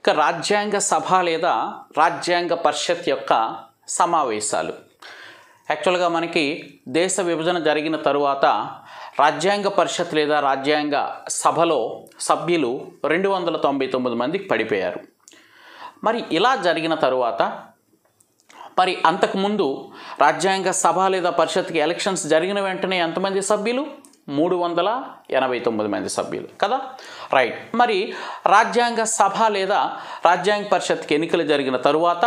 ఇక రాజ్యాంగ సభ లేదా రాజ్యాంగ పరిషత్ యొక్క సమావేశాలు. యాక్చువల్గా మనకి దేశ విభజన జరిగిన తరువాత రాజ్యాంగ పరిషత్ లేదా రాజ్యాంగ సభలో సభ్యులు 299 మందికి పడిపోయారు. మరి ఇలా జరిగిన తరువాత మరి అంతకుముందు రాజ్యాంగ సభ లేదా పరిషత్కి ఎలక్షన్స్ జరిగిన వెంటనే ఎంతమంది సభ్యులు? 389 మంది సభ్యులు కదా, రైట్. మరి రాజ్యాంగ సభ లేదా రాజ్యాంగ పరిషత్కి ఎన్నికలు జరిగిన తరువాత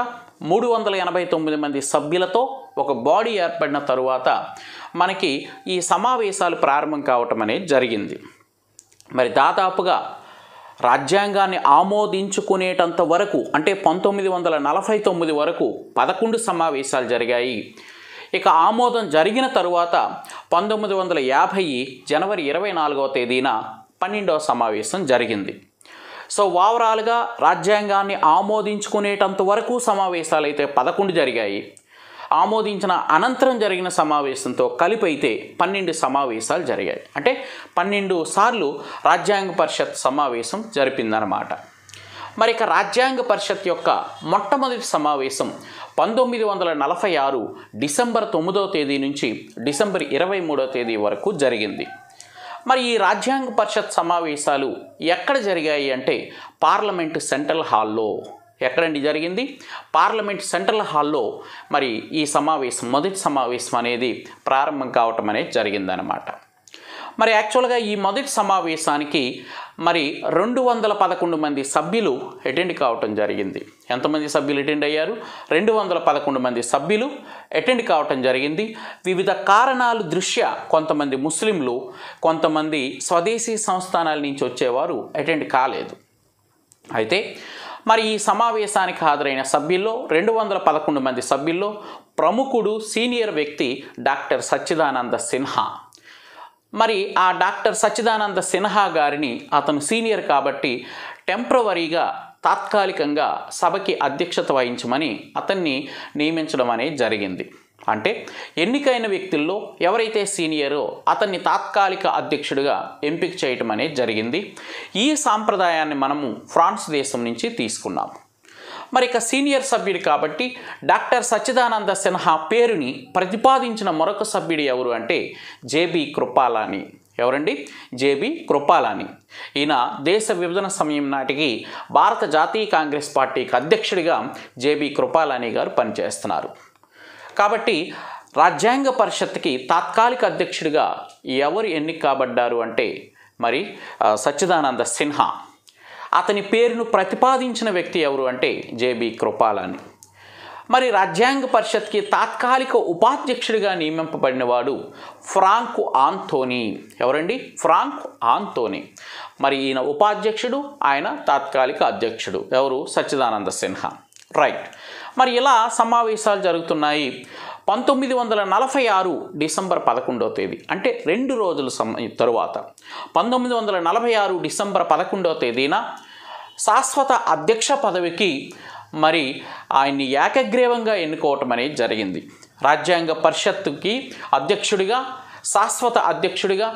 389 మంది సభ్యులతో ఒక బాడీ ఏర్పడిన తరువాత మనకి ఈ సమావేశాలు ప్రారంభం కావటం అనేది జరిగింది. మరి దాదాపుగా రాజ్యాంగాన్ని ఆమోదించుకునేటంత వరకు అంటే 1949 వరకు 11 సమావేశాలు జరిగాయి. ఇక ఆమోదం జరిగిన తరువాత 1950 జనవరి 24వ తేదీన 12వ సమావేశం జరిగింది. సో ఓవరాల్గా రాజ్యాంగాన్ని ఆమోదించుకునేటంత వరకు సమావేశాలు అయితే 11 జరిగాయి. ఆమోదించిన అనంతరం జరిగిన సమావేశంతో కలిపి అయితే 12 సమావేశాలు జరిగాయి. అంటే 12 సార్లు రాజ్యాంగ పరిషత్ సమావేశం జరిపిందన్నమాట. మరి ఇక రాజ్యాంగ పరిషత్ యొక్క మొట్టమొదటి సమావేశం 1946 డిసెంబర్ 9వ తేదీ నుంచి డిసెంబర్ 23వ తేదీ వరకు జరిగింది. మరి ఈ రాజ్యాంగ పరిషత్ సమావేశాలు ఎక్కడ జరిగాయి అంటే పార్లమెంటు సెంట్రల్ హాల్లో. ఎక్కడండి జరిగింది? పార్లమెంట్ సెంట్రల్ హాల్లో మరి ఈ సమావేశం మొదటి సమావేశం అనేది ప్రారంభం కావటం అనేది జరిగిందనమాట. మరి యాక్చువల్గా ఈ మొదటి సమావేశానికి మరి 211 మంది సభ్యులు అటెండ్ కావటం జరిగింది. ఎంతమంది సభ్యులు అటెండ్ అయ్యారు? 211 మంది సభ్యులు అటెండ్ కావటం జరిగింది. వివిధ కారణాల దృష్ట్యా కొంతమంది ముస్లింలు, కొంతమంది స్వదేశీ సంస్థానాల నుంచి వచ్చేవారు అటెండ్ కాలేదు. అయితే మరి ఈ సమావేశానికి హాజరైన సభ్యుల్లో 211 మంది సభ్యుల్లో ప్రముఖుడు సీనియర్ వ్యక్తి డాక్టర్ సచ్చిదానంద సిన్హా. మరి ఆ డాక్టర్ సచ్చిదానంద సిన్హా గారిని అతను సీనియర్ కాబట్టి టెంపరవరీగా తాత్కాలికంగా సభకి అధ్యక్షత వహించమని అతన్ని నియమించడం అనేది జరిగింది. అంటే ఎన్నికైన వ్యక్తుల్లో ఎవరైతే సీనియరో అతన్ని తాత్కాలిక అధ్యక్షుడిగా ఎంపిక చేయటం అనేది జరిగింది. ఈ సాంప్రదాయాన్ని మనము ఫ్రాన్స్ దేశం నుంచి తీసుకున్నాము. మరి ఇక సీనియర్ సభ్యుడు కాబట్టి డాక్టర్ సచ్చిదానంద సిన్హా పేరుని ప్రతిపాదించిన మరొక సభ్యుడు ఎవరు అంటే జేబీ కృపాలాని. ఎవరండి? జేబీ కృపాలాని. ఈయన దేశ విభజన సమయం నాటికి భారత జాతీయ కాంగ్రెస్ పార్టీకి అధ్యక్షుడిగా జేబీ కృపాలాని గారు పనిచేస్తున్నారు. కాబట్టి రాజ్యాంగ పరిషత్కి తాత్కాలిక అధ్యక్షుడిగా ఎవరు ఎన్నిక కాబడ్డారు అంటే మరి సచ్చిదానంద సిన్హా. అతని పేరును ప్రతిపాదించిన వ్యక్తి ఎవరు అంటే జేబీ కృపాలాని. మరి రాజ్యాంగ పరిషత్కి తాత్కాలిక ఉపాధ్యక్షుడిగా నియమింపబడిన వాడు ఫ్రాంక్ ఆంథోనీ. ఎవరండి? ఫ్రాంక్ ఆంథోనీ. మరి ఈయన ఉపాధ్యక్షుడు, ఆయన తాత్కాలిక అధ్యక్షుడు. ఎవరు? సచ్చిదానంద సిన్హా. రైట్. మరి ఇలా సమావేశాలు జరుగుతున్నాయి. 1946 డిసెంబర్ 11వ తేదీ అంటే 2 రోజుల తరువాత 1946 డిసెంబర్ 11వ తేదీన శాశ్వత అధ్యక్ష పదవికి మరి ఆయన్ని ఏకగ్రీవంగా ఎన్నుకోవటం అనేది జరిగింది. రాజ్యాంగ పరిషత్తుకి అధ్యక్షుడిగా, శాశ్వత అధ్యక్షుడిగా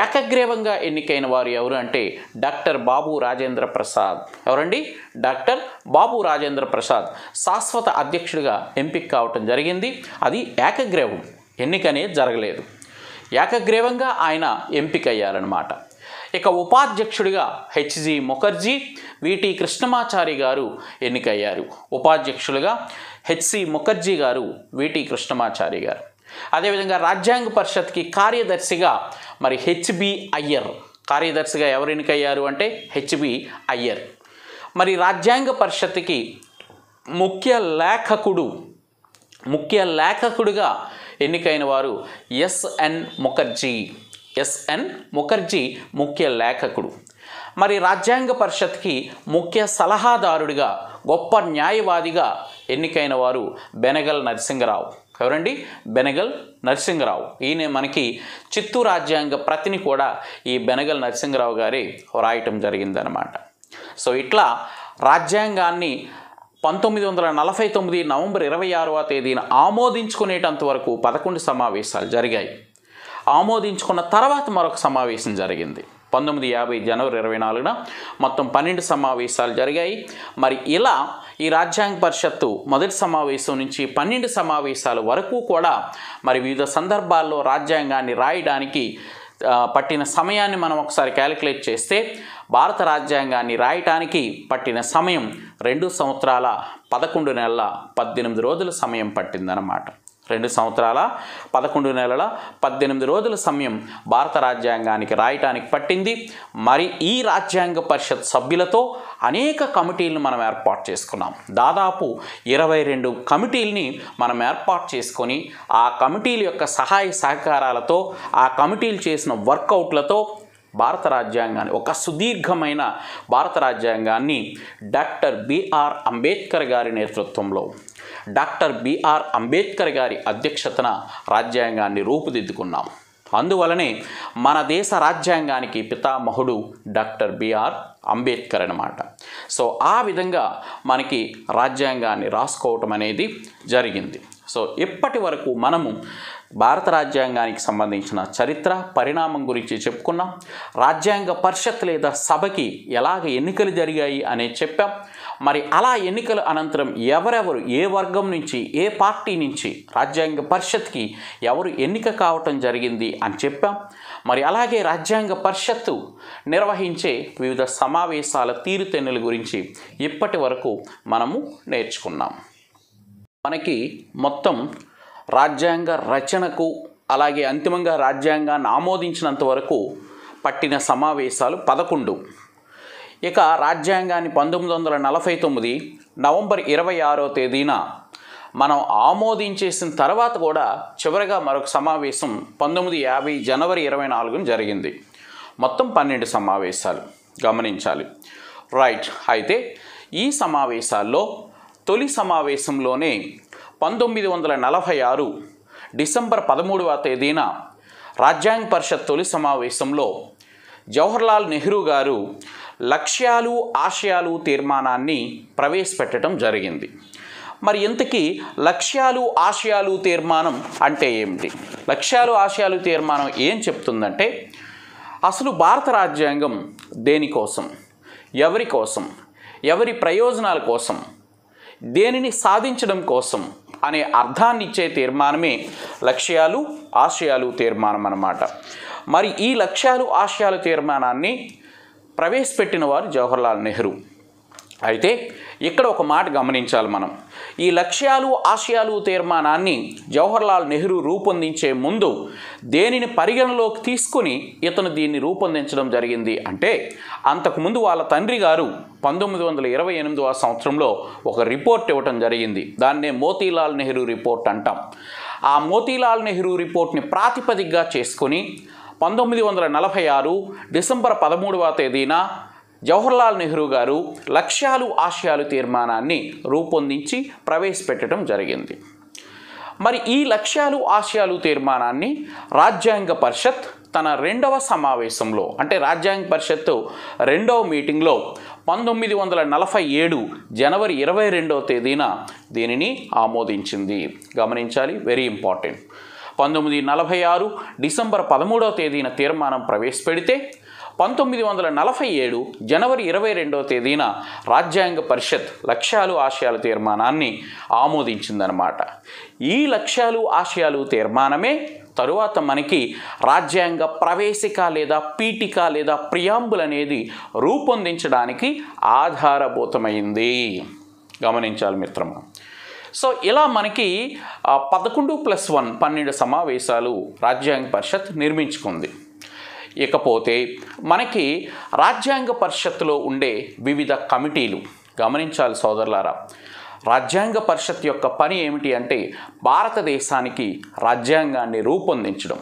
ఏకగ్రీవంగా ఎన్నికైన వారు ఎవరు అంటే డాక్టర్ బాబు రాజేంద్ర ప్రసాద్. ఎవరండి? డాక్టర్ బాబు రాజేంద్ర ప్రసాద్ శాశ్వత అధ్యక్షుడిగా ఎంపిక కావటం జరిగింది. అది ఏకగ్రీవం, ఎన్నికనే జరగలేదు. ఏకగ్రీవంగా ఆయన ఎంపిక అయ్యారన్నమాట. ఇక ఉపాధ్యక్షుడిగా హెచ్జి ముఖర్జీ, విటి కృష్ణమాచారి గారు ఎన్నికయ్యారు. ఉపాధ్యక్షులుగా హెచ్సి ముఖర్జీ గారు, విటి కృష్ణమాచారి గారు. అదేవిధంగా రాజ్యాంగ పరిషత్కి కార్యదర్శిగా మరి హెచ్బి అయ్యర్. కార్యదర్శిగా ఎవరు ఎన్నికయ్యారు అంటే హెచ్బి అయ్యర్. మరి రాజ్యాంగ పరిషత్కి ముఖ్య లేఖకుడిగా ఎన్నికైన వారు ఎస్ఎన్ ముఖర్జీ. ఎస్ఎన్ ముఖర్జీ ముఖ్య లేఖకుడు. మరి రాజ్యాంగ పరిషత్కి ముఖ్య సలహాదారుడిగా, గొప్ప న్యాయవాదిగా ఎన్నికైన వారు బెనగల్ నరసింగరావు. ఎవరండి? బెనగల్ నరసింగరావు. ఈయన మనకి చిత్తూరు రాజ్యాంగ ప్రతిని కూడా ఈ బెనగల్ నరసింగరావు గారే రాయటం జరిగిందనమాట. సో ఇట్లా రాజ్యాంగాన్ని 1949 నవంబర్ 26వ తేదీన ఆమోదించుకునేటంత వరకు 11 సమావేశాలు జరిగాయి. ఆమోదించుకున్న తర్వాత మరొక సమావేశం జరిగింది. 1950 జనవరి 24న మొత్తం 12 సమావేశాలు జరిగాయి. మరి ఇలా ఈ రాజ్యాంగ పరిషత్తు మొదటి సమావేశం నుంచి 12 సమావేశాల వరకు కూడా మరి వివిధ సందర్భాల్లో రాజ్యాంగాన్ని రాయడానికి పట్టిన సమయాన్ని మనం ఒకసారి క్యాలిక్యులేట్ చేస్తే భారత రాజ్యాంగాన్ని రాయటానికి పట్టిన సమయం 2 సంవత్సరాల 11 నెలల 18 రోజుల సమయం పట్టిందన్నమాట. 2 సంవత్సరాల 11 నెలల 18 రోజుల సమయం భారత రాజ్యాంగానికి రాయటానికి పట్టింది. మరి ఈ రాజ్యాంగ పరిషత్ సభ్యులతో అనేక కమిటీలను మనం ఏర్పాటు చేసుకున్నాం. దాదాపు 22 కమిటీలని మనం ఏర్పాటు చేసుకొని ఆ కమిటీల యొక్క సహాయ సహకారాలతో ఆ కమిటీలు చేసిన వర్కౌట్లతో భారత రాజ్యాంగాన్ని ఒక సుదీర్ఘమైన భారత రాజ్యాంగాన్ని డాక్టర్ బిఆర్ అంబేద్కర్ గారి నేతృత్వంలో డాక్టర్ బిఆర్ అంబేద్కర్ గారి అధ్యక్షతన రాజ్యాంగాన్ని రూపుదిద్దుకున్నాం. అందువలనే మన దేశ రాజ్యాంగానికి పితామహుడు డాక్టర్ బిఆర్ అంబేద్కర్ అన్నమాట. సో ఆ విధంగా మనకి రాజ్యాంగాన్ని రాసుకోవటం అనేది జరిగింది. సో ఇప్పటి వరకు మనము భారత రాజ్యాంగానికి సంబంధించిన చరిత్ర పరిణామం గురించి చెప్పుకున్నాం. రాజ్యాంగ పరిషత్ లేదా సభకి ఎలాగ ఎన్నికలు జరిగాయి అనేది చెప్పాం. మరి అలా ఎన్నికల అనంతరం ఎవరెవరు ఏ వర్గం నుంచి ఏ పార్టీ నుంచి రాజ్యాంగ పరిషత్కి ఎవరు ఎన్నిక కావటం జరిగింది అని చెప్పాం. మరి అలాగే రాజ్యాంగ పరిషత్తు నిర్వహించే వివిధ సమావేశాల తీరుతెన్నుల గురించి ఇప్పటి వరకు మనము నేర్చుకున్నాం. మనకి మొత్తం రాజ్యాంగ రచనకు అలాగే అంతిమంగా రాజ్యాంగాన్ని ఆమోదించినంత వరకు పట్టిన సమావేశాలు 11. ఇక రాజ్యాంగాన్ని 1949 నవంబర్ 26వ తేదీన మనం ఆమోదించేసిన తర్వాత కూడా చివరిగా మరొక సమావేశం 1950 జనవరి 24న జరిగింది. మొత్తం 12 సమావేశాలు గమనించాలి. రైట్. అయితే ఈ సమావేశాల్లో తొలి సమావేశంలోనే 1946 డిసెంబర్ 13వ తేదీన రాజ్యాంగ పరిషత్ తొలి సమావేశంలో జవహర్లాల్ నెహ్రూ గారు లక్ష్యాలు ఆశయాలు తీర్మానాన్ని ప్రవేశపెట్టడం జరిగింది. మరి ఇంతకీ లక్ష్యాలు ఆశయాలు తీర్మానం అంటే ఏమిటి? లక్ష్యాలు ఆశయాలు తీర్మానం ఏం చెప్తుందంటే అసలు భారత రాజ్యాంగం దేనికోసం, ఎవరి కోసం, ఎవరి ప్రయోజనాల కోసం, దేనిని సాధించడం కోసం అనే అర్థాన్ని ఇచ్చే తీర్మానమే లక్ష్యాలు ఆశయాలు తీర్మానం అన్నమాట. మరి ఈ లక్ష్యాలు ఆశయాలు తీర్మానాన్ని ప్రవేశపెట్టిన వారు జవహర్లాల్ నెహ్రూ. అయితే ఇక్కడ ఒక మాట గమనించాలి మనం. ఈ లక్ష్యాలు ఆశయాలు తీర్మానాన్ని జవహర్లాల్ నెహ్రూ రూపొందించే ముందు దేనిని పరిగణలోకి తీసుకుని ఇతను దీన్ని రూపొందించడం జరిగింది అంటే అంతకుముందు వాళ్ళ తండ్రి గారు 1928వ సంవత్సరంలో ఒక రిపోర్ట్ ఇవ్వటం జరిగింది. దాన్నే మోతీలాల్ నెహ్రూ రిపోర్ట్ అంటాం. ఆ మోతీలాల్ నెహ్రూ రిపోర్ట్ని ప్రాతిపదికగా చేసుకొని 1946 డిసెంబర్ 13వ తేదీన జవహర్లాల్ నెహ్రూ గారు లక్ష్యాలు ఆశయాలు తీర్మానాన్ని రూపొందించి ప్రవేశపెట్టడం జరిగింది. మరి ఈ లక్ష్యాలు ఆశయాలు తీర్మానాన్ని రాజ్యాంగ పరిషత్ తన 2వ సమావేశంలో అంటే రాజ్యాంగ పరిషత్తు 2వ మీటింగ్లో 1947 జనవరి 22వ తేదీన దీనిని ఆమోదించింది. గమనించాలి, వెరీ ఇంపార్టెంట్. 1946 డిసెంబర్ 13వ తేదీన తీర్మానం ప్రవేశపెడితే 1947 జనవరి 22వ తేదీన రాజ్యాంగ పరిషత్ లక్ష్యాలు ఆశయాల తీర్మానాన్ని ఆమోదించిందనమాట. ఈ లక్ష్యాలు ఆశయాలు తీర్మానమే తరువాత మనకి రాజ్యాంగ ప్రవేశిక లేదా పీఠిక లేదా ప్రియాంబుల్ అనేది రూపొందించడానికి ఆధారభూతమైంది. గమనించాలి మిత్రమా. సో ఇలా మనకి 11+1 12 సమావేశాలు రాజ్యాంగ పరిషత్ నిర్మించుకుంది. ఇకపోతే మనకి రాజ్యాంగ పరిషత్తులో ఉండే వివిధ కమిటీలు గమనించాలి సోదరులారా. రాజ్యాంగ పరిషత్ యొక్క పని ఏమిటి అంటే భారతదేశానికి రాజ్యాంగాన్ని రూపొందించడం.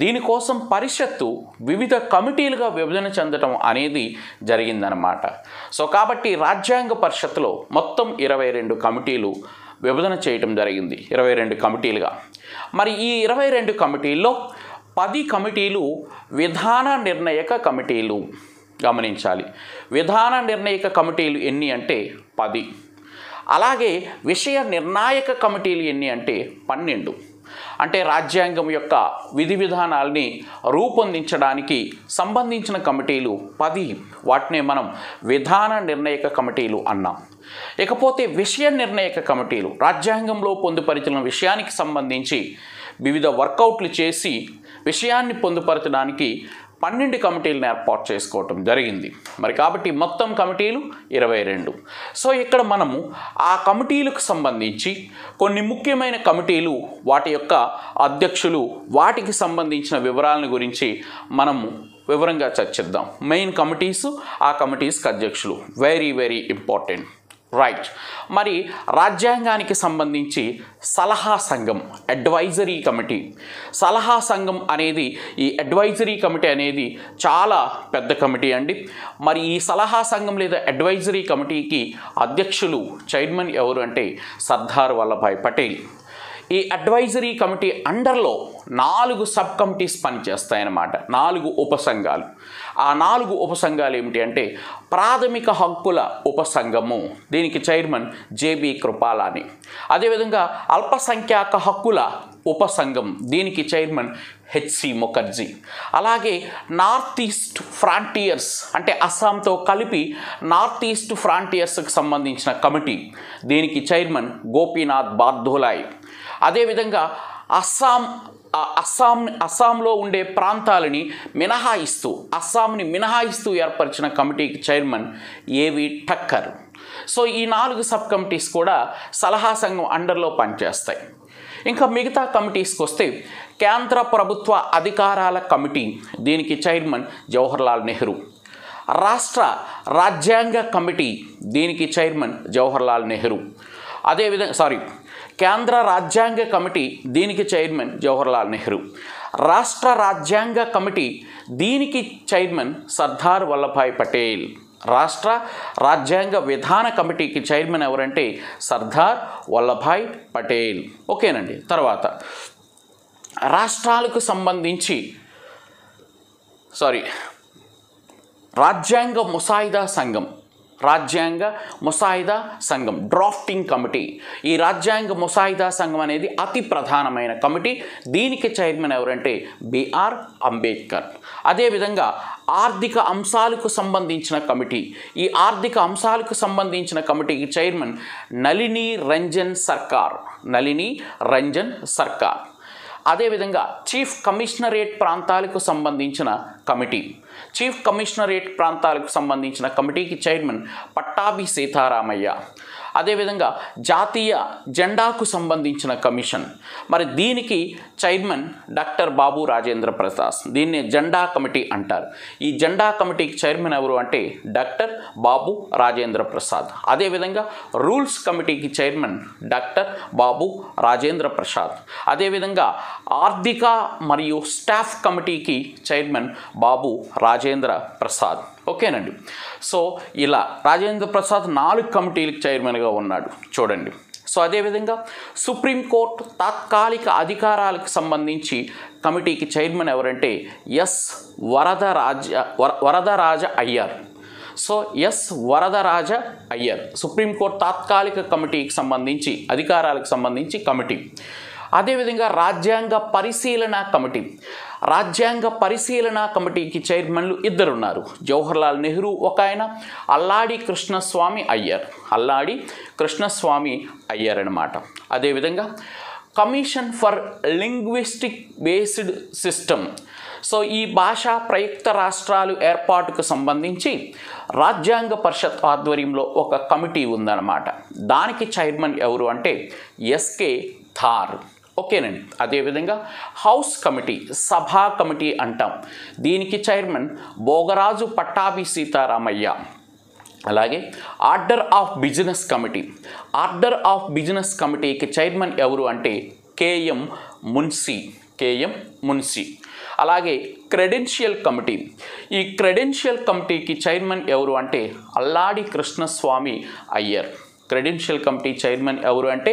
దీనికోసం పరిషత్తు వివిధ కమిటీలుగా విభజన చెందడం అనేది జరిగిందనమాట. సో కాబట్టి రాజ్యాంగ పరిషత్తులో మొత్తం 22 కమిటీలు విభజన చేయటం జరిగింది, 22 కమిటీలుగా. మరి ఈ 22 కమిటీల్లో 10 కమిటీలు విధాన నిర్ణయక కమిటీలు. గమనించాలి, విధాన నిర్ణయక కమిటీలు ఎన్ని అంటే 10. అలాగే విషయ నిర్ణాయక కమిటీలు ఎన్ని అంటే 12. అంటే రాజ్యాంగం యొక్క విధి విధానాల్ని రూపొందించడానికి సంబంధించిన కమిటీలు 10. వాటినే మనం విధాన నిర్ణయక కమిటీలు అన్నాం. ఇకపోతే విషయ నిర్ణయక కమిటీలు రాజ్యాంగంలో పొందుపరిచిన విషయానికి సంబంధించి వివిధ వర్కౌట్లు చేసి విషయాన్ని పొందుపరచడానికి 12 కమిటీలను ఏర్పాటు చేసుకోవటం జరిగింది. మరి కాబట్టి మొత్తం కమిటీలు 22. సో ఇక్కడ మనము ఆ కమిటీలకు సంబంధించి కొన్ని ముఖ్యమైన కమిటీలు, వాటి యొక్క అధ్యక్షులు, వాటికి సంబంధించిన వివరాలను గురించి మనము వివరంగా చర్చిద్దాం. మెయిన్ కమిటీసు, ఆ కమిటీస్కి అధ్యక్షులు వెరీ ఇంపార్టెంట్. రైట్. మరి రాజ్యాంగానికి సంబంధించి సలహా సంఘం, అడ్వైజరీ కమిటీ. సలహా సంఘం అనేది, ఈ అడ్వైజరీ కమిటీ అనేది చాలా పెద్ద కమిటీ అండి. మరి ఈ సలహా సంఘం లేదా అడ్వైజరీ కమిటీకి అధ్యక్షులు, చైర్మన్ ఎవరు అంటే సర్దార్ వల్లభాయ్ పటేల్. ఈ అడ్వైజరీ కమిటీ అండర్లో 4 సబ్ కమిటీస్ పనిచేస్తాయన్నమాట, 4 ఉపసంఘాలు. ఆ 4 ఉపసంఘాలు ఏమిటి అంటే ప్రాథమిక హక్కుల ఉపసంఘము, దీనికి చైర్మన్ జేబీ కృపాలాని. అదేవిధంగా అల్పసంఖ్యాక హక్కుల ఉపసంఘం, దీనికి చైర్మన్ హెచ్సి ముఖర్జీ. అలాగే నార్త్ ఈస్ట్ ఫ్రాంటియర్స్ అంటే అస్సాంతో కలిపి నార్త్ ఈస్ట్ ఫ్రాంటియర్స్కి సంబంధించిన కమిటీ, దీనికి చైర్మన్ గోపీనాథ్ బార్దోలాయ్. అదేవిధంగా అస్సాంలో ఉండే ప్రాంతాలని మినహాయిస్తూ, అస్సాంని మినహాయిస్తూ ఏర్పరిచిన కమిటీకి చైర్మన్ ఏవి ఠక్కర్. సో ఈ 4 సబ్ కమిటీస్ కూడా సలహా సంఘం అండర్లో పనిచేస్తాయి. ఇంకా మిగతా కమిటీస్కి వస్తే కేంద్ర ప్రభుత్వ అధికారాల కమిటీ, దీనికి చైర్మన్ జవహర్లాల్ నెహ్రూ. రాష్ట్ర రాజ్యాంగ కమిటీ, దీనికి చైర్మన్ జవహర్లాల్ నెహ్రూ. అదేవిధంగా కేంద్ర రాజ్యాంగ కమిటీ, దీనికి చైర్మన్ జవహర్లాల్ నెహ్రూ. రాష్ట్ర రాజ్యాంగ కమిటీ, దీనికి చైర్మన్ సర్దార్ వల్లభాయ్ పటేల్. రాష్ట్ర రాజ్యాంగ విధాన కమిటీకి చైర్మన్ ఎవరంటే సర్దార్ వల్లభాయ్ పటేల్. ఓకేనండి. తర్వాత రాష్ట్రాలకు సంబంధించి రాజ్యాంగ ముసాయిదా సంఘం, రాజ్యాంగ ముసాయిదా సంఘం డ్రాఫ్టింగ్ కమిటీ. ఈ రాజ్యాంగ ముసాయిదా సంఘం అనేది అతి ప్రధానమైన కమిటీ, దీనికి చైర్మన్ ఎవరంటే బిఆర్ అంబేద్కర్. అదేవిధంగా ఆర్థిక అంశాలకు సంబంధించిన కమిటీ, ఈ ఆర్థిక అంశాలకు సంబంధించిన కమిటీకి చైర్మన్ నళిని రంజన్ సర్కార్. అదేవిధంగా చీఫ్ కమిషనరేట్ ప్రాంతాలకు సంబంధించిన కమిటీ, చీఫ్ కమిషనరేట్ ప్రాంతాలకు సంబంధించిన కమిటీకి చైర్మన్ పట్టాభి సీతారామయ్య. అదేవిధంగా జాతీయ జెండాకు సంబంధించిన కమిషన్, మరి దీనికి చైర్మన్ డాక్టర్ బాబు రాజేంద్ర ప్రసాద్. దీన్ని జెండా కమిటీ అంటారు. ఈ జెండా కమిటీకి చైర్మన్ ఎవరు అంటే డాక్టర్ బాబు రాజేంద్ర ప్రసాద్. అదేవిధంగా రూల్స్ కమిటీకి చైర్మన్ డాక్టర్ బాబు రాజేంద్ర ప్రసాద్. అదేవిధంగా ఆర్థిక మరియు స్టాఫ్ కమిటీకి చైర్మన్ బాబు రాజేంద్ర ప్రసాద్. ఓకేనండి. సో ఇలా రాజేంద్ర ప్రసాద్ 4 కమిటీలకు చైర్మన్గా ఉన్నాడు చూడండి. సో అదేవిధంగా సుప్రీంకోర్టు తాత్కాలిక అధికారాలకు సంబంధించి కమిటీకి చైర్మన్ ఎవరంటే S Varadaraja Iyer. So S Varadaraja Iyer supreme court తాత్కాలిక కమిటీకి సంబంధించి అధికారాలకు సంబంధించి కమిటీ. అదేవిధంగా రాజ్యాంగ పరిశీలన కమిటీకి చైర్మన్లు 2 ఉన్నారు. జవహర్లాల్ నెహ్రూ ఒక ఆయన, అల్లాడి కృష్ణస్వామి అయ్యర్ అన్నమాట. అదేవిధంగా commission for linguistic based system. So ఈ భాషా ప్రయుక్త రాష్ట్రాలు ఏర్పాటుకు సంబంధించి రాజ్యాంగ పరిషత్ ఆధ్వర్యంలో ఒక కమిటీ ఉందన్నమాట. దానికి చైర్మన్ ఎవరు అంటే ఎస్కే థార్. ఓకేనండి. అదేవిధంగా హౌస్ కమిటీ, సభా కమిటీ అంటాం. దీనికి చైర్మన్ భోగరాజు పట్టాభి సీతారామయ్య. అలాగే ఆర్డర్ ఆఫ్ బిజినెస్ కమిటీకి చైర్మన్ ఎవరు అంటే కేఎం మున్సి. అలాగే క్రెడెన్షియల్ కమిటీ, ఈ క్రెడెన్షియల్ కమిటీకి చైర్మన్ ఎవరు అంటే Alladi Krishnaswami Ayyar. Credential committee chairman ఎవరు అంటే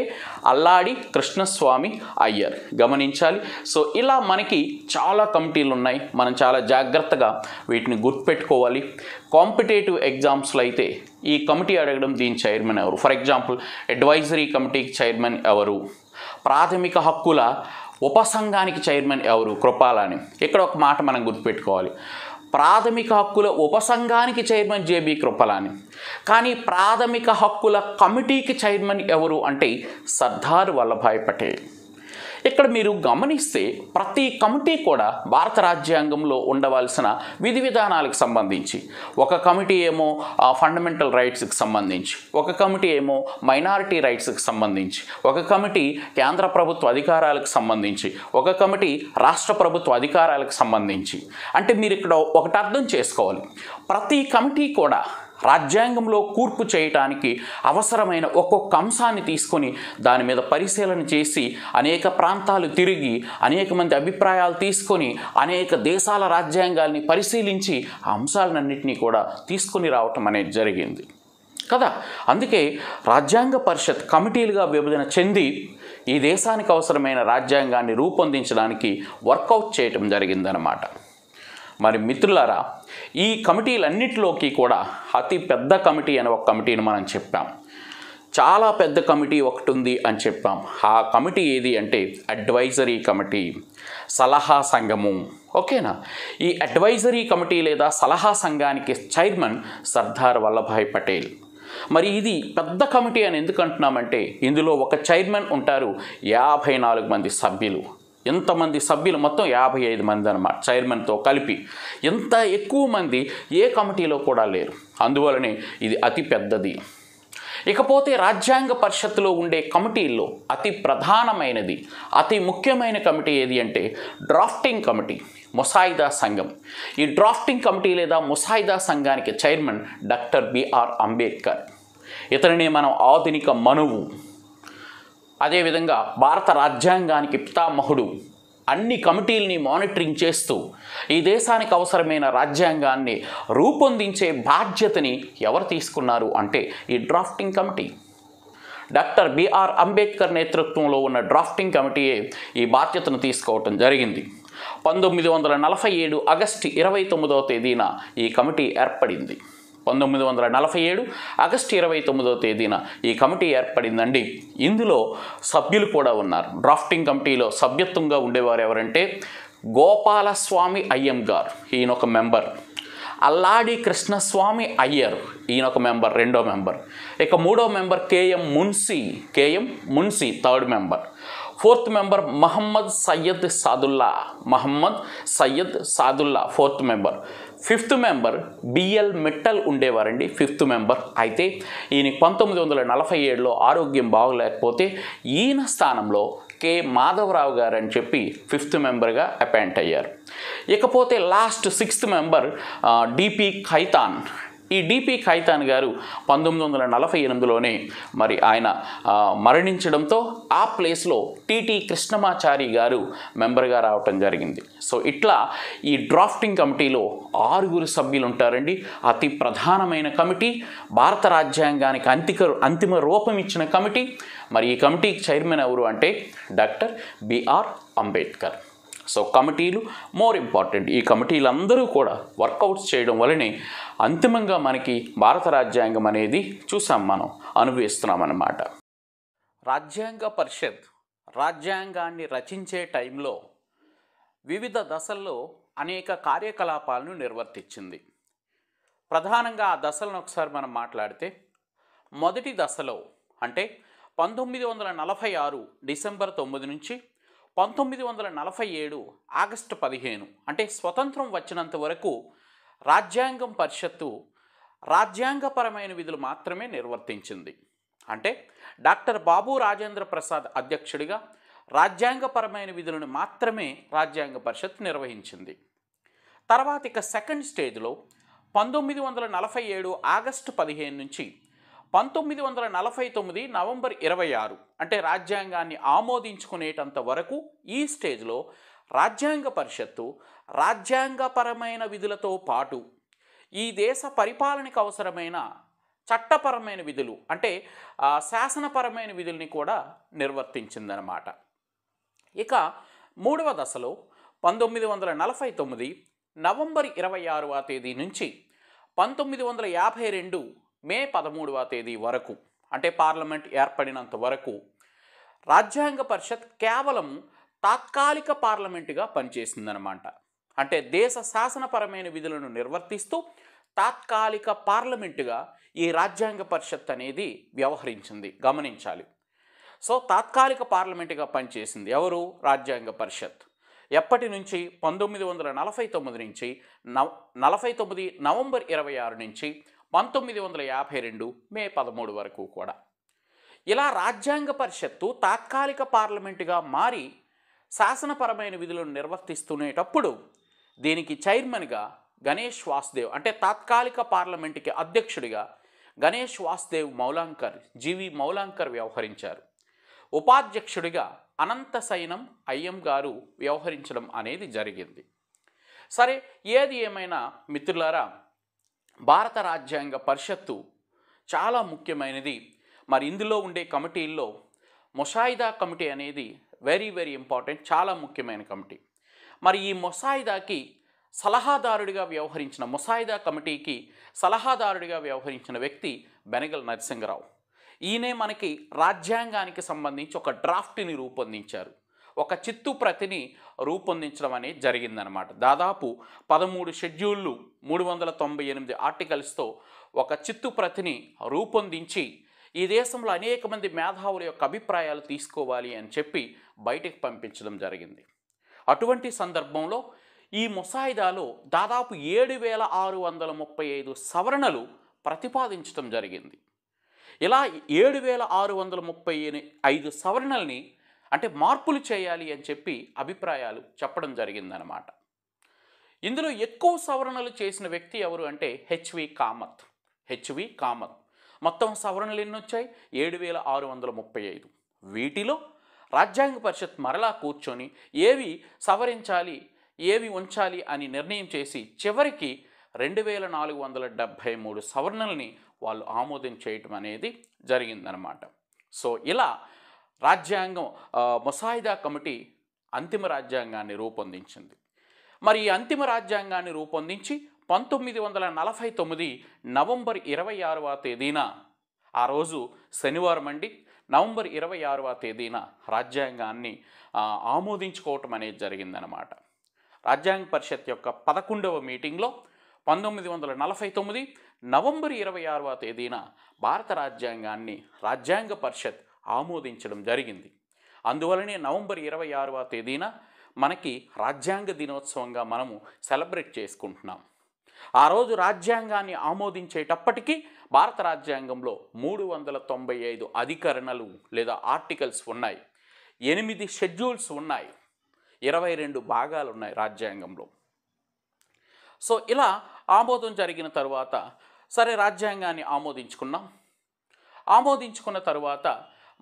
అల్లాడి కృష్ణస్వామి అయ్యర్. గమనించాలి. సో ఇలా మనకి చాలా కమిటీలు ఉన్నాయి. మనం చాలా జాగ్రత్తగా వీటిని గుర్తుపెట్టుకోవాలి. కాంపిటేటివ్ ఎగ్జామ్స్లో అయితే ఈ కమిటీ అడగడం, దీని చైర్మన్ ఎవరు. ఫర్ ఎగ్జాంపుల్ అడ్వైజరీ కమిటీకి చైర్మన్ ఎవరు, ప్రాథమిక హక్కుల ఉపసంఘానికి చైర్మన్ ఎవరు? కృపాలాని. ఇక్కడ ఒక మాట మనం గుర్తుపెట్టుకోవాలి, ప్రాథమిక హక్కుల ఉపసంఘానికి చైర్మన్ జేబీ కృపలాని. కానీ ప్రాథమిక హక్కుల కమిటీకి చైర్మన్ ఎవరు అంటే సర్దార్ వల్లభాయ్ పటేల్. ఇక్కడ మీరు గమనిస్తే ప్రతి కమిటీ కూడా భారత రాజ్యాంగంలో ఉండవలసిన విధి విధానాలకు సంబంధించి, ఒక కమిటీ ఏమో ఫండమెంటల్ రైట్స్కి సంబంధించి, ఒక కమిటీ ఏమో మైనారిటీ రైట్స్కి సంబంధించి, ఒక కమిటీ కేంద్ర ప్రభుత్వ అధికారాలకు సంబంధించి, ఒక కమిటీ రాష్ట్ర ప్రభుత్వ అధికారాలకు సంబంధించి. అంటే మీరు ఇక్కడ ఒకటి అర్థం చేసుకోవాలి, ప్రతి కమిటీ కూడా రాజ్యాంగంలో కూర్పు చేయటానికి అవసరమైన ఒక్కొక్క అంశాన్ని తీసుకొని దాని మీద పరిశీలన చేసి అనేక ప్రాంతాలు తిరిగి అనేక మంది అభిప్రాయాలు తీసుకొని అనేక దేశాల రాజ్యాంగాల్ని పరిశీలించి ఆ అంశాలన్నింటినీ కూడా తీసుకొని రావటం అనేది జరిగింది కదా. అందుకే రాజ్యాంగ పరిషత్ కమిటీలుగా విభజన చెంది ఈ దేశానికి అవసరమైన రాజ్యాంగాన్ని రూపొందించడానికి వర్కౌట్ చేయటం జరిగిందనమాట. మరి మిత్రులారా, ఈ కమిటీలన్నిటిలోకి కూడా అతి పెద్ద కమిటీ అనే ఒక కమిటీని మనం చెప్పాం. చాలా పెద్ద కమిటీ ఒకటి ఉంది అని చెప్పాం. ఆ కమిటీ ఏది అంటే అడ్వైజరీ కమిటీ, సలహా సంఘము. ఓకేనా? ఈ అడ్వైజరీ కమిటీ లేదా సలహా సంఘానికి చైర్మన్ సర్దార్ వల్లభాయ్ పటేల్. మరి ఇది పెద్ద కమిటీ అని ఎందుకు అంటున్నామంటే ఇందులో ఒక చైర్మన్ ఉంటారు, 54 మంది సభ్యులు. ఎంతమంది సభ్యులు? మొత్తం 55 మంది అన్నమాట చైర్మన్తో కలిపి. ఎంత ఎక్కువ మంది ఏ కమిటీలో కూడా లేరు. అందువలనే ఇది అతి పెద్దది. ఇకపోతే రాజ్యాంగ పరిషత్తులో ఉండే కమిటీల్లో అతి ప్రధానమైనది, అతి ముఖ్యమైన కమిటీ ఏది అంటే డ్రాఫ్టింగ్ కమిటీ, ముసాయిదా సంఘం. ఈ డ్రాఫ్టింగ్ కమిటీ లేదా ముసాయిదా సంఘానికి చైర్మన్ డాక్టర్ బిఆర్ అంబేద్కర్. ఇతనిని మనం ఆధునిక మనువు, అదేవిధంగా భారత రాజ్యాంగానికి పితామహుడు. అన్ని కమిటీలని మానిటరింగ్ చేస్తూ ఈ దేశానికి అవసరమైన రాజ్యాంగాన్ని రూపొందించే బాధ్యతని ఎవరు తీసుకున్నారు అంటే ఈ drafting committee. Doctor B R Ambedkar నేతృత్వంలో ఉన్న డ్రాఫ్టింగ్ కమిటీయే ఈ బాధ్యతను తీసుకోవటం జరిగింది. 1947 ఆగస్టు 29వ తేదీన ఈ కమిటీ ఏర్పడింది. 1947 ఆగస్టు 29వ తేదీన ఈ కమిటీ ఏర్పడిందండి. ఇందులో సభ్యులు కూడా ఉన్నారు. డ్రాఫ్టింగ్ కమిటీలో సభ్యత్వంగా ఉండేవారు ఎవరంటే గోపాలస్వామి అయ్యంగార్, ఈయన ఒక మెంబర్. అల్లాడి కృష్ణస్వామి అయ్యర్, ఈయన ఒక మెంబర్, రెండో మెంబర్. ఇక మూడో member KM Munshi, third member. Fourth member Mohammed Syed Saadulla, fourth member. Fifth member BL Mittal ఉండేవారండి, ఫిఫ్త్ మెంబర్. అయితే ఈయన 1947లో ఆరోగ్యం బాగోలేకపోతే ఈయన స్థానంలో కె మాధవరావు గారు అని చెప్పి ఫిఫ్త్ మెంబర్గా అపాయింట్ అయ్యారు. ఇకపోతే last sixth member DP Khaitan. ఈ డిపి ఖైతాన్ గారు 1948లోనే మరి ఆయన మరణించడంతో ఆ ప్లేస్లో టిటి కృష్ణమాచారి గారు మెంబర్గా రావటం జరిగింది. సో ఇట్లా ఈ డ్రాఫ్టింగ్ కమిటీలో 6 సభ్యులు ఉంటారండి. అతి ప్రధానమైన కమిటీ, భారత రాజ్యాంగానికి అంతిమ రూపం ఇచ్చిన కమిటీ. మరి ఈ కమిటీకి చైర్మన్ ఎవరు అంటే డాక్టర్ బిఆర్ అంబేద్కర్. సో కమిటీలు మోర్ ఇంపార్టెంట్. ఈ కమిటీలందరూ కూడా వర్కౌట్స్ చేయడం వల్లనే అంతిమంగా మనకి భారత రాజ్యాంగం అనేది మనం అనుభవిస్తున్నాం అన్నమాట. రాజ్యాంగ పరిషత్ రాజ్యాంగాన్ని రచించే టైంలో వివిధ దశల్లో అనేక కార్యకలాపాలను నిర్వర్తించింది. ప్రధానంగా ఆ దశలను ఒకసారి మనం మాట్లాడితే మొదటి దశలో అంటే 1946 డిసెంబర్ 9 నుంచి 1947 ఆగస్టు 15 అంటే స్వతంత్రం వచ్చినంత వరకు రాజ్యాంగం పరిషత్తు రాజ్యాంగపరమైన విధులు మాత్రమే నిర్వర్తించింది. అంటే డాక్టర్ బాబు రాజేంద్ర ప్రసాద్ అధ్యక్షుడిగా రాజ్యాంగపరమైన విధులను మాత్రమే రాజ్యాంగ పరిషత్ నిర్వహించింది. తర్వాత ఇక సెకండ్ స్టేజ్లో 1947 ఆగస్టు 15 నుంచి 1949 నవంబర్ 26 అంటే రాజ్యాంగాన్ని ఆమోదించుకునేటంత వరకు ఈ స్టేజ్లో రాజ్యాంగ పరిషత్తు రాజ్యాంగపరమైన విధులతో పాటు ఈ దేశ పరిపాలనకు అవసరమైన చట్టపరమైన విధులు అంటే శాసనపరమైన విధుల్ని కూడా నిర్వర్తించిందనమాట. ఇక మూడవ దశలో 1949 నవంబర్ 26వ తేదీ నుంచి 1952 మే 13వ తేదీ వరకు అంటే పార్లమెంట్ ఏర్పడినంత వరకు రాజ్యాంగ పరిషత్ కేవలం తాత్కాలిక పార్లమెంటుగా పనిచేసిందనమాట. అంటే దేశ శాసనపరమైన విధులను నిర్వర్తిస్తూ తాత్కాలిక పార్లమెంటుగా ఈ రాజ్యాంగ పరిషత్ అనేది వ్యవహరించింది, గమనించాలి. సో తాత్కాలిక పార్లమెంటుగా పనిచేసింది ఎవరు? రాజ్యాంగ పరిషత్. ఎప్పటి నుంచి? 1949 నుంచి 49 నవంబర్ 26 నుంచి 1952 మే 13 వరకు కూడా. ఇలా రాజ్యాంగ పరిషత్తు తాత్కాలిక పార్లమెంటుగా మారి శాసనపరమైన విధులను నిర్వర్తిస్తునేటప్పుడు దీనికి చైర్మన్గా గణేష్ వాసుదేవ్, అంటే తాత్కాలిక పార్లమెంటుకి అధ్యక్షుడిగా గణేష్ వాసుదేవ్ మౌలాంకర్, జీవి మౌలాంకర్ వ్యవహరించారు. ఉపాధ్యక్షుడిగా అనంత సైనం అయ్యం గారు వ్యవహరించడం అనేది జరిగింది. సరే, ఏది ఏమైనా మిత్రులారా, భారత రాజ్యాంగ పరిషత్తు చాలా ముఖ్యమైనది. మరి ఇందులో ఉండే కమిటీల్లో ముసాయిదా కమిటీ అనేది వెరీ వెరీ ఇంపార్టెంట్, చాలా ముఖ్యమైన కమిటీ. మరి ఈ ముసాయిదాకి సలహాదారుడిగా వ్యవహరించిన, ముసాయిదా కమిటీకి సలహాదారుడిగా వ్యవహరించిన వ్యక్తి బెనగల్ నరసింహరావు. ఈయనే మనకి రాజ్యాంగానికి సంబంధించి ఒక డ్రాఫ్ట్ని రూపొందించారు, ఒక చిత్తు ప్రతిని రూపొందించడం అనేది జరిగిందనమాట. దాదాపు 13 షెడ్యూళ్ళు 398 ఆర్టికల్స్తో ఒక చిత్తు ప్రతిని రూపొందించి ఈ దేశంలో అనేక మంది మేధావుల యొక్క అభిప్రాయాలు తీసుకోవాలి అని చెప్పి బయటకు పంపించడం జరిగింది. అటువంటి సందర్భంలో ఈ ముసాయిదాలో దాదాపు 7635 సవరణలు ప్రతిపాదించడం జరిగింది. ఇలా 7635 సవరణల్ని, అంటే మార్పులు చేయాలి అని చెప్పి అభిప్రాయాలు చెప్పడం జరిగిందనమాట. ఇందులో ఎక్కువ సవరణలు చేసిన వ్యక్తి ఎవరు అంటే హెచ్వి కామత్. మొత్తం సవరణలు ఎన్ని వచ్చాయి? 7635. వీటిలో రాజ్యాంగ పరిషత్ మరలా కూర్చొని ఏవి సవరించాలి, ఏవి ఉంచాలి అని నిర్ణయం చేసి చివరికి 2473 సవరణల్ని వాళ్ళు ఆమోదం చేయటం అనేది జరిగిందనమాట. సో ఇలా రాజ్యాంగం ముసాయిదా కమిటీ అంతిమ రాజ్యాంగాన్ని రూపొందించింది. మరి ఈ అంతిమ రాజ్యాంగాన్ని రూపొందించి 1949 నవంబర్ 26వ తేదీన, ఆ రోజు శనివారం అండి, నవంబర్ 26వ తేదీన రాజ్యాంగాన్ని ఆమోదించుకోవటం అనేది జరిగిందనమాట. రాజ్యాంగ పరిషత్ యొక్క 11వ మీటింగ్లో 1949 నవంబర్ 26వ తేదీన భారత రాజ్యాంగాన్ని రాజ్యాంగ పరిషత్ ఆమోదించడం జరిగింది. అందువలనే నవంబర్ 26వ తేదీన మనకి రాజ్యాంగ దినోత్సవంగా మనము సెలబ్రేట్ చేసుకుంటున్నాం. ఆ రోజు రాజ్యాంగాన్ని ఆమోదించేటప్పటికీ భారత రాజ్యాంగంలో 395 అధికరణలు లేదా ఆర్టికల్స్ ఉన్నాయి, 8 షెడ్యూల్స్ ఉన్నాయి, 22 భాగాలు ఉన్నాయి రాజ్యాంగంలో. సో ఇలా ఆమోదం జరిగిన తరువాత సరే రాజ్యాంగాన్ని ఆమోదించుకున్న తరువాత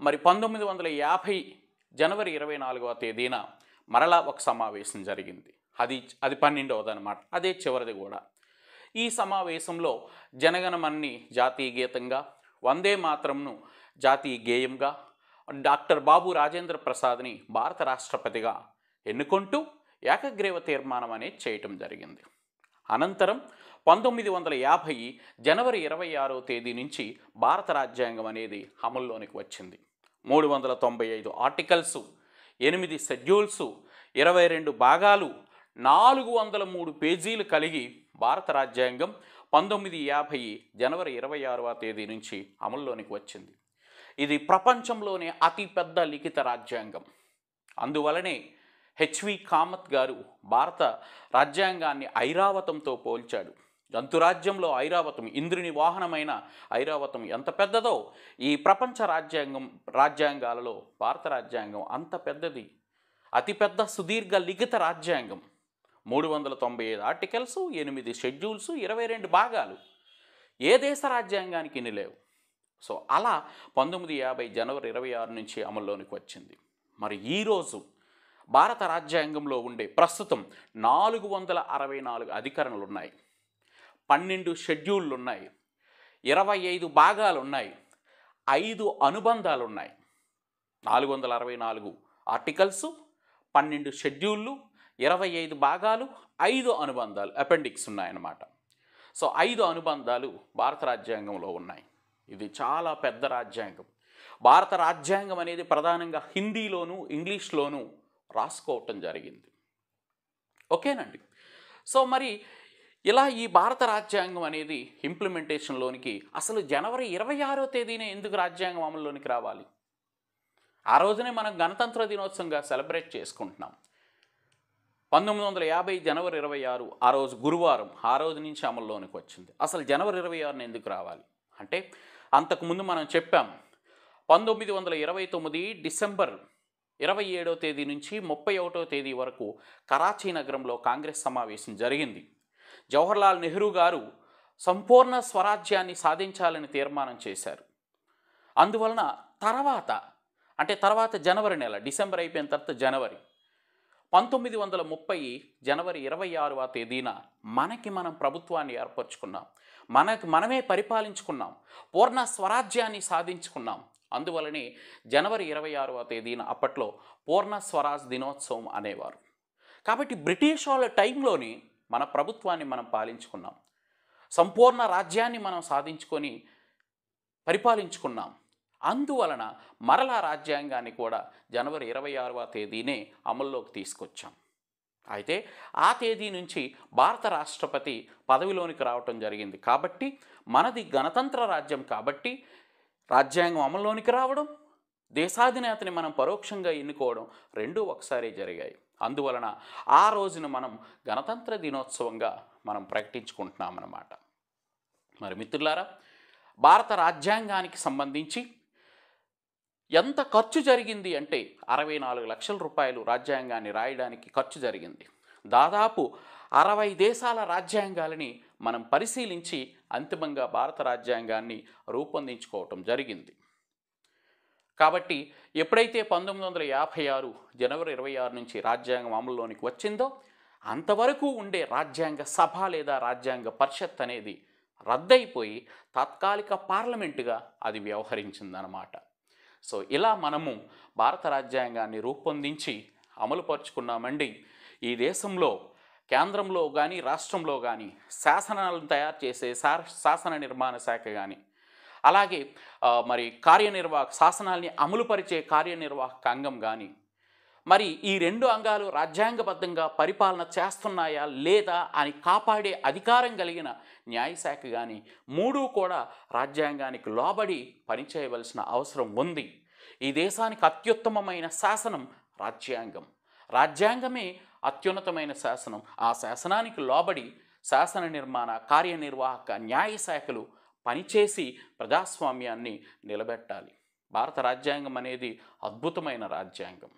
మరి 1950 జనవరి 24వ తేదీన మరలా ఒక సమావేశం జరిగింది. అది 12వది అనమాట, అదే చివరిది కూడా. ఈ సమావేశంలో జనగణమన్ని జాతీయ గీతంగా, వందే మాతరంను జాతీయ గేయంగా, డాక్టర్ బాబు రాజేంద్ర ప్రసాద్ని భారత రాష్ట్రపతిగా ఎన్నుకుంటూ ఏకగ్రీవ తీర్మానం అనేది చేయటం జరిగింది. అనంతరం 1950 జనవరి 26వ తేదీ నుంచి భారత రాజ్యాంగం అనేది అమల్లోనికి వచ్చింది. 395 ఆర్టికల్స్, 8 షెడ్యూల్స్, 22 భాగాలు, 403 పేజీలు కలిగి భారత రాజ్యాంగం 1950 జనవరి 26వ తేదీ నుంచి అమల్లోనికి వచ్చింది. ఇది ప్రపంచంలోనే అతిపెద్ద లిఖిత రాజ్యాంగం. అందువలనే హెచ్వి కామత్ గారు భారత రాజ్యాంగాన్ని ఐరావతంతో పోల్చాడు. జంతురాజ్యంలో ఐరావతం, ఇంద్రుని వాహనమైన ఐరావతం ఎంత పెద్దదో ఈ ప్రపంచ రాజ్యాంగాలలో భారత రాజ్యాంగం అంత పెద్దది. అతిపెద్ద సుదీర్ఘ లిఖిత రాజ్యాంగం. 395 ఆర్టికల్స్, 8 షెడ్యూల్స్, 22 భాగాలు. ఏ దేశ రాజ్యాంగానికి ఇన్ని లేవు. సో అలా 1950 జనవరి 26 నుంచి అమల్లోనికి వచ్చింది. మరి ఈరోజు భారత రాజ్యాంగంలో ఉండే ప్రస్తుతం 464 అధికరణలు ఉన్నాయి, 12 షెడ్యూళ్ళు ఉన్నాయి, 25 భాగాలు ఉన్నాయి, 5 అనుబంధాలు ఉన్నాయి. 464 ఆర్టికల్స్, 12 షెడ్యూళ్ళు, 25 భాగాలు, 5 అనుబంధాలు, అపెండిక్స్ ఉన్నాయన్నమాట. సో 5 అనుబంధాలు భారత రాజ్యాంగంలో ఉన్నాయి. ఇది చాలా పెద్ద రాజ్యాంగం. భారత రాజ్యాంగం అనేది ప్రధానంగా హిందీలోను ఇంగ్లీష్లోను రాసుకోవటం జరిగింది. ఓకేనండి. సో మరి ఇలా ఈ భారత రాజ్యాంగం అనేది ఇంప్లిమెంటేషన్లోనికి అసలు జనవరి 26వ తేదీనే ఎందుకు రాజ్యాంగం అమల్లోనికి రావాలి? ఆ రోజునే మనం గణతంత్ర దినోత్సవంగా సెలబ్రేట్ చేసుకుంటున్నాం. 1950 జనవరి 26 ఆ రోజు గురువారం, ఆ రోజు నుంచి అమల్లోనికి వచ్చింది. అసలు జనవరి 26న ఎందుకు రావాలి అంటే, అంతకుముందు మనం చెప్పాం 1929 డిసెంబర్ 27వ తేదీ నుంచి 31వ తేదీ వరకు కరాచీ నగరంలో కాంగ్రెస్ సమావేశం జరిగింది. జవహర్లాల్ నెహ్రూ గారు సంపూర్ణ స్వరాజ్యాన్ని సాధించాలని తీర్మానం చేశారు. అందువలన తర్వాత జనవరి నెల, డిసెంబర్ అయిపోయిన తర్వాత జనవరి 1930 జనవరి 26వ తేదీన మనం ప్రభుత్వాన్ని ఏర్పరచుకున్నాం. మనమే పరిపాలించుకున్నాం. పూర్ణ స్వరాజ్యాన్ని సాధించుకున్నాం. అందువలనే జనవరి 26వ తేదీన అప్పట్లో పూర్ణ స్వరాజ్ దినోత్సవం అనేవారు. కాబట్టి బ్రిటిష్ వాళ్ళ టైంలోని మన ప్రభుత్వాన్ని మనం పాలించుకున్నాం. సంపూర్ణ రాజ్యాన్ని మనం సాధించుకొని పరిపాలించుకున్నాం. అందువలన మరలా రాజ్యాంగాన్ని కూడా జనవరి 26వ తేదీనే అమల్లోకి తీసుకొచ్చాం. అయితే ఆ తేదీ నుంచి భారత రాష్ట్రపతి పదవిలోనికి రావటం జరిగింది. కాబట్టి మనది గణతంత్ర రాజ్యం కాబట్టి రాజ్యాంగం అమల్లోనికి రావడం, దేశాధినేతని మనం పరోక్షంగా ఎన్నుకోవడం రెండూ ఒకసారి జరిగాయి. అందువలన ఆ రోజున మనం గణతంత్ర దినోత్సవంగా మనం ప్రకటించుకుంటున్నామన్నమాట. మరి మిత్రులారా, భారత రాజ్యాంగానికి సంబంధించి ఎంత ఖర్చు జరిగింది అంటే 64 లక్షల రూపాయలు రాజ్యాంగాన్ని రాయడానికి ఖర్చు జరిగింది. దాదాపు 60 దేశాల రాజ్యాంగాలని మనం పరిశీలించి అంతిమంగా భారత రాజ్యాంగాన్ని రూపొందించుకోవటం జరిగింది. కాబట్టి ఎప్పుడైతే 1956 జనవరి 26 నుంచి రాజ్యాంగం అమల్లోనికి వచ్చిందో అంతవరకు ఉండే రాజ్యాంగ సభ లేదా రాజ్యాంగ పరిషత్ అనేది రద్దయిపోయి తాత్కాలిక పార్లమెంటుగా అది వ్యవహరించిందనమాట. సో ఇలా మనము భారత రాజ్యాంగాన్ని రూపొందించి అమలుపరుచుకున్నామండి. ఈ దేశంలో కేంద్రంలో కానీ రాష్ట్రంలో కానీ శాసనాలను తయారు చేసే శాసన నిర్మాణ శాఖ కానీ, అలాగే మరి శాసనాల్ని అమలుపరిచే కార్యనిర్వాహక అంగం కానీ, మరి ఈ రెండు అంగాలు రాజ్యాంగబద్ధంగా పరిపాలన చేస్తున్నాయా లేదా అని కాపాడే అధికారం కలిగిన న్యాయశాఖ కానీ, మూడు కూడా రాజ్యాంగానికి లోబడి పనిచేయవలసిన అవసరం ఉంది. ఈ దేశానికి అత్యుత్తమమైన శాసనం రాజ్యాంగం. రాజ్యాంగమే అత్యున్నతమైన శాసనం. ఆ శాసనానికి లోబడి శాసన నిర్మాణ కార్యనిర్వాహక న్యాయశాఖలు పనిచేసి ప్రజాస్వామ్యాన్ని నిలబెట్టాలి. భారత రాజ్యాంగం అనేది అద్భుతమైన రాజ్యాంగం.